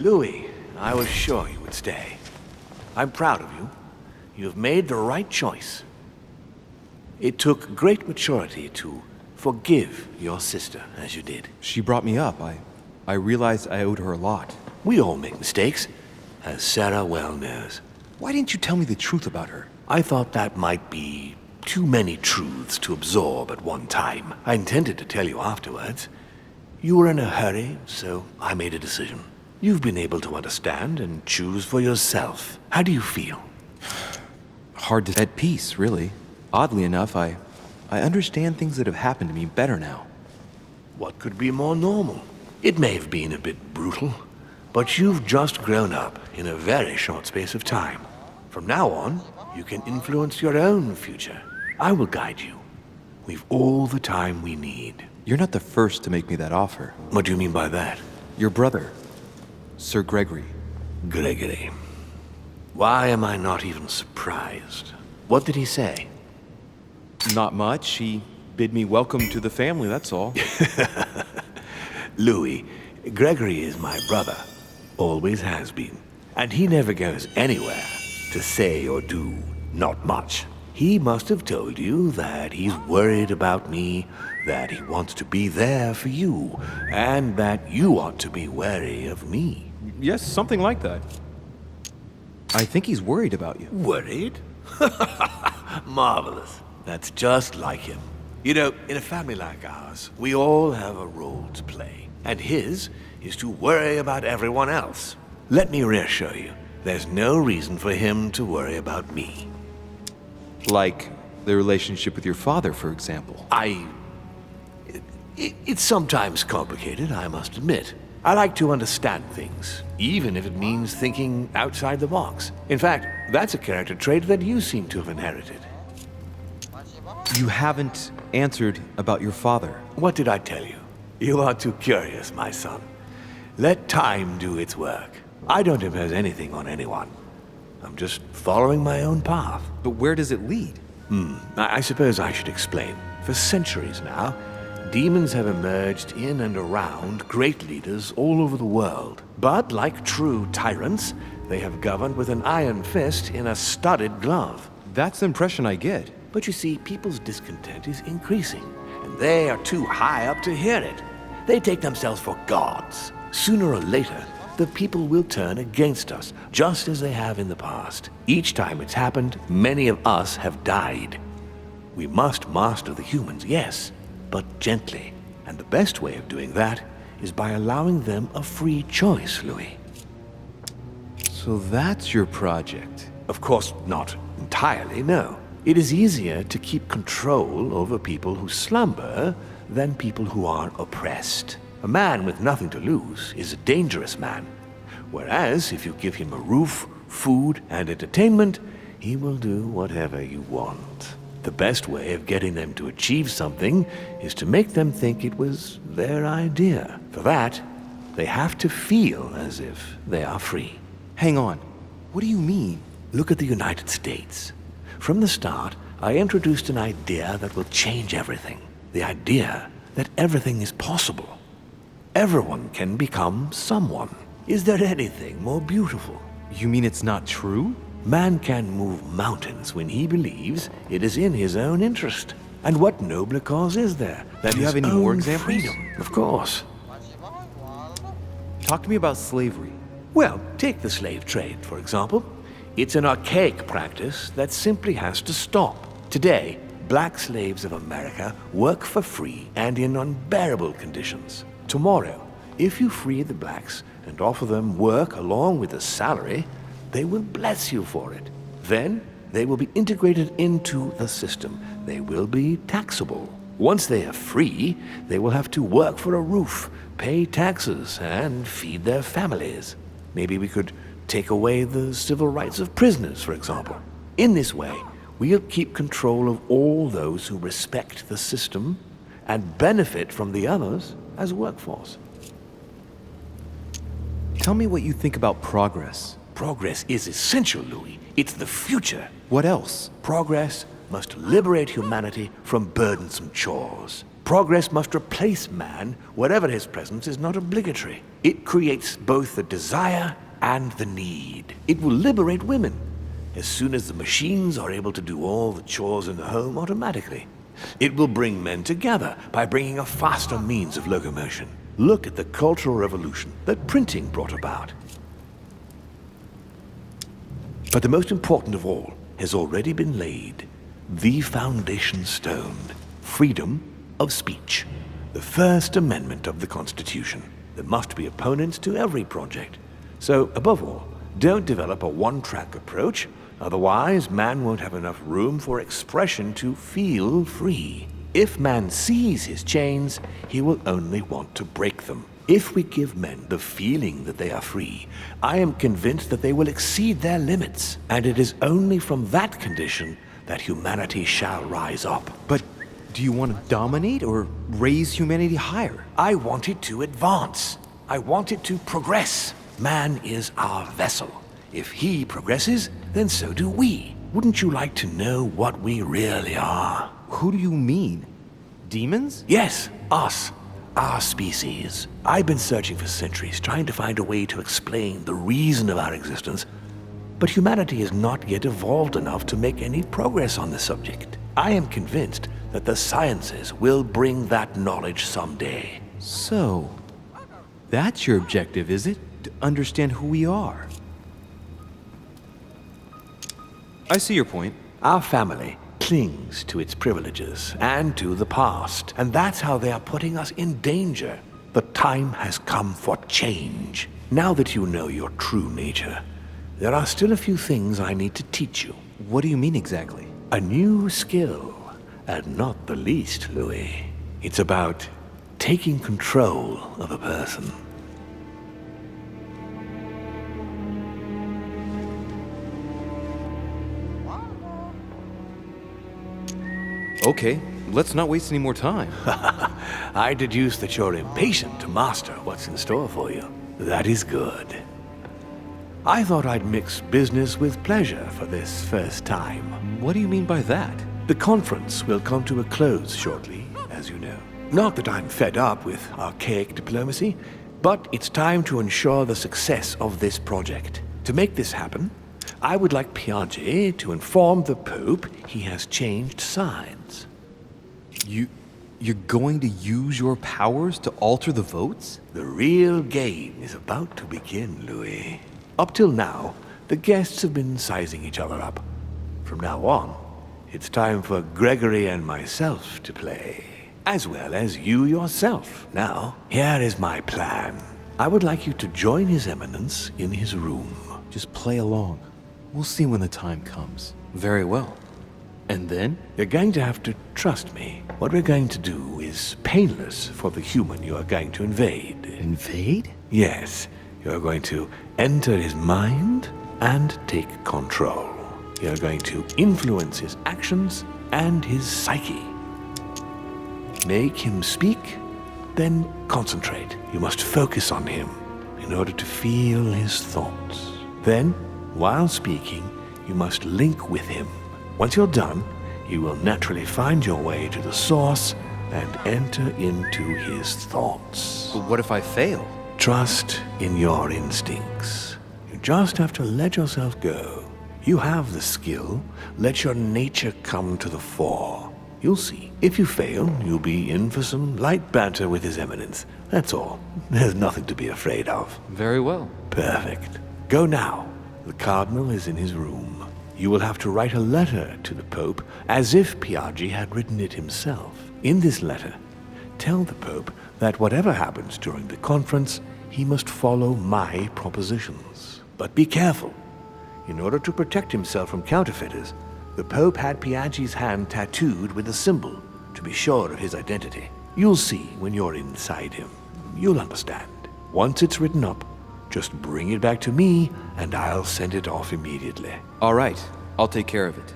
Louis, I was sure you would stay. I'm proud of you. You have made the right choice. It took great maturity to forgive your sister as you did. She brought me up. I realized I owed her a lot. We all make mistakes, as Sarah well knows. Why didn't you tell me the truth about her? I thought that might be too many truths to absorb at one time. I intended to tell you afterwards. You were in a hurry, so I made a decision. You've been able to understand and choose for yourself. How do you feel? Hard to at peace, really. Oddly enough, I understand things that have happened to me better now. What could be more normal? It may have been a bit brutal, but you've just grown up in a very short space of time. From now on, you can influence your own future. I will guide you. We've all the time we need. You're not the first to make me that offer. What do you mean by that? Your brother, Sir Gregory. Gregory. Why am I not even surprised? What did he say? Not much. He bid me welcome to the family, that's all. Louis, Gregory is my brother. Always has been. And he never goes anywhere to say or do not much. He must have told you that he's worried about me, that he wants to be there for you, and that you ought to be wary of me. Yes, something like that. I think he's worried about you. Worried? Marvelous. That's just like him. You know, in a family like ours, we all have a role to play, and his is to worry about everyone else. Let me reassure you, there's no reason for him to worry about me. Like the relationship with your father, for example. It's sometimes complicated, I must admit. I like to understand things, even if it means thinking outside the box. In fact, that's a character trait that you seem to have inherited. You haven't answered about your father. What did I tell you? You are too curious, my son. Let time do its work. I don't impose anything on anyone. I'm just following my own path. But where does it lead? I suppose I should explain. For centuries now, demons have emerged in and around great leaders all over the world. But like true tyrants, they have governed with an iron fist in a studded glove. That's the impression I get. But you see, people's discontent is increasing, and they are too high up to hear it. They take themselves for gods. Sooner or later, the people will turn against us, just as they have in the past. Each time it's happened, many of us have died. We must master the humans, yes, but gently. And the best way of doing that is by allowing them a free choice, Louis. So that's your project. Of course, not entirely, no. It is easier to keep control over people who slumber than people who are oppressed. A man with nothing to lose is a dangerous man, whereas if you give him a roof, food, and entertainment, he will do whatever you want. The best way of getting them to achieve something is to make them think it was their idea. For that, they have to feel as if they are free. Hang on. What do you mean? Look at the United States. From the start, I introduced an idea that will change everything. The idea that everything is possible. Everyone can become someone. Is there anything more beautiful? You mean it's not true? Man can move mountains when he believes it is in his own interest. And what nobler cause is there than Do you his have any more own examples? freedom? Of course. Talk to me about slavery. Well, take the slave trade, for example. It's an archaic practice that simply has to stop. Today, black slaves of America work for free and in unbearable conditions. Tomorrow, if you free the blacks and offer them work along with a salary, they will bless you for it. Then, they will be integrated into the system. They will be taxable. Once they are free, they will have to work for a roof, pay taxes, and feed their families. Maybe we could take away the civil rights of prisoners, for example. In this way, we'll keep control of all those who respect the system and benefit from the others as a workforce. Tell me what you think about progress. Progress is essential, Louis. It's the future. What else? Progress must liberate humanity from burdensome chores. Progress must replace man wherever his presence is not obligatory. It creates both the desire and the need. It will liberate women as soon as the machines are able to do all the chores in the home automatically. It will bring men together by bringing a faster means of locomotion. Look at the cultural revolution that printing brought about. But the most important of all has already been laid. The foundation stone. Freedom of speech. The First Amendment of the Constitution. There must be opponents to every project. So, above all, don't develop a one-track approach. Otherwise, man won't have enough room for expression to feel free. If man sees his chains, he will only want to break them. If we give men the feeling that they are free, I am convinced that they will exceed their limits, and it is only from that condition that humanity shall rise up. But do you want to dominate or raise humanity higher? I want it to advance. I want it to progress. Man is our vessel. If he progresses, then so do we. Wouldn't you like to know what we really are? Who do you mean? Demons? Yes, us. Our species. I've been searching for centuries, trying to find a way to explain the reason of our existence, but humanity has not yet evolved enough to make any progress on the subject. I am convinced that the sciences will bring that knowledge someday. So, that's your objective, is it? To understand who we are. I see your point. Our family clings to its privileges and to the past, and that's how they are putting us in danger. The time has come for change. Now that you know your true nature, there are still a few things I need to teach you. What do you mean exactly? A new skill, and not the least, Louis. It's about taking control of a person. Okay, let's not waste any more time. I deduce that you're impatient to master what's in store for you. That is good. I thought I'd mix business with pleasure for this first time. What do you mean by that? The conference will come to a close shortly, as you know. Not that I'm fed up with archaic diplomacy, but it's time to ensure the success of this project. To make this happen, I would like Piaget to inform the Pope he has changed sides. You're going to use your powers to alter the votes? The real game is about to begin, Louis. Up till now, the guests have been sizing each other up. From now on, it's time for Gregory and myself to play, as well as you yourself. Now, here is my plan. I would like you to join His Eminence in his room. Just play along. We'll see when the time comes. Very well. And then? You're going to have to trust me. What we're going to do is painless for the human you are going to invade. Invade? Yes, you're going to enter his mind and take control. You're going to influence his actions and his psyche. Make him speak, then concentrate. You must focus on him in order to feel his thoughts. Then, while speaking, you must link with him. Once you're done, you will naturally find your way to the source and enter into his thoughts. But what if I fail? Trust in your instincts. You just have to let yourself go. You have the skill. Let your nature come to the fore. You'll see. If you fail, you'll be in for some light banter with His Eminence. That's all. There's nothing to be afraid of. Very well. Perfect. Go now. The Cardinal is in his room. You will have to write a letter to the Pope as if Piaget had written it himself. In this letter, tell the Pope that whatever happens during the conference, he must follow my propositions. But be careful. In order to protect himself from counterfeiters, the Pope had Piaget's hand tattooed with a symbol to be sure of his identity. You'll see when you're inside him. You'll understand. Once it's written up, just bring it back to me, and I'll send it off immediately. All right, I'll take care of it.